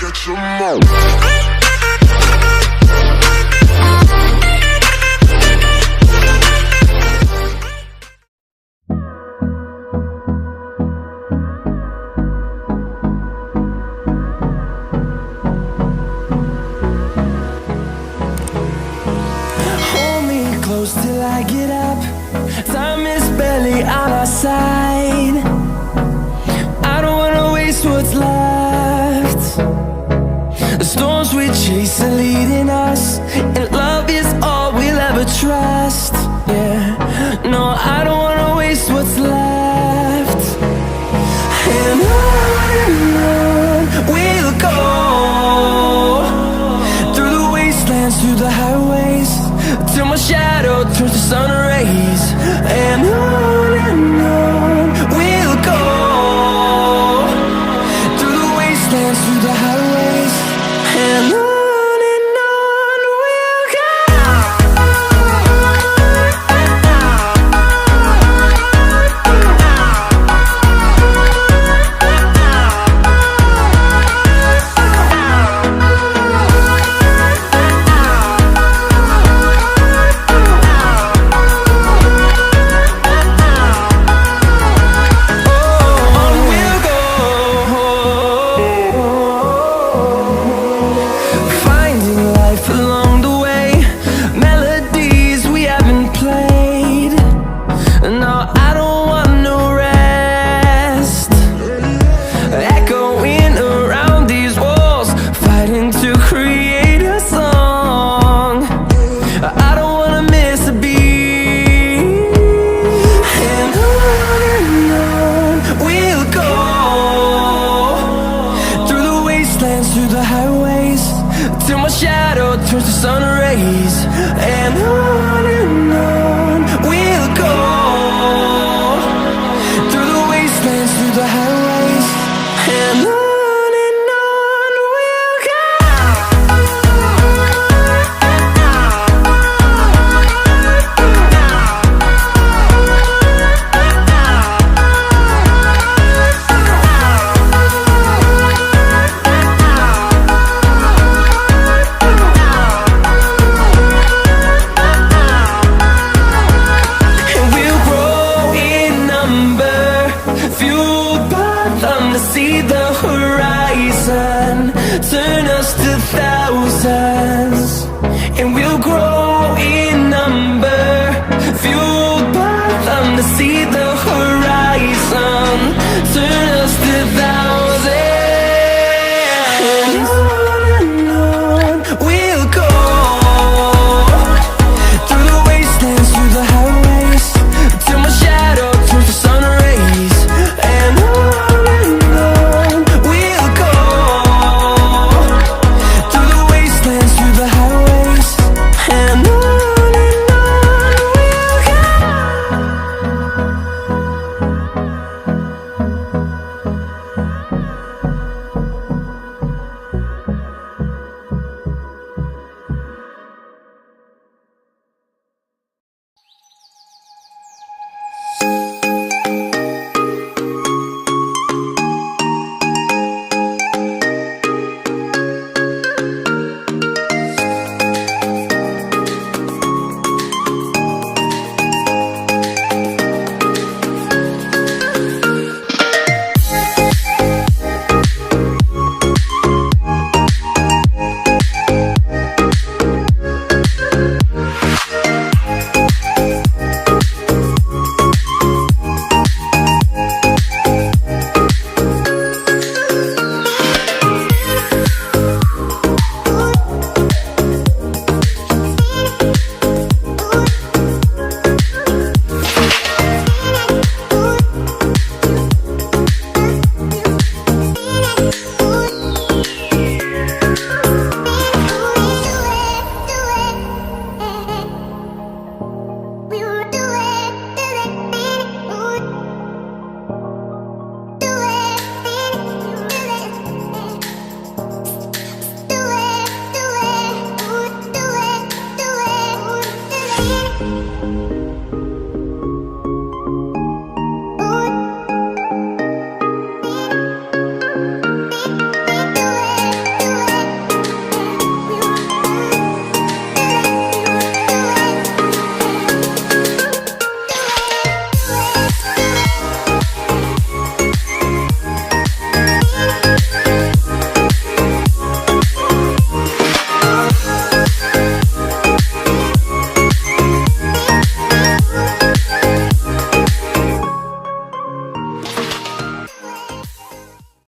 catch 'em all. Till I get up, time is barely on our side. I don't wanna waste what's left. The storms we chase are leading us, and love is all we'll ever trust. Yeah, no, I don't wanna waste what's left. And on we'll go, through the wastelands, through the highways, till my shadow turns to sun rays. And on we'll go, through the wastelands, through the highways, and on we'll go. Through the highways, till my shadow turns to sun rays. And on we'll go, through the wastelands, through the highways, and on we'll go. See the horizon, turn us to thousands.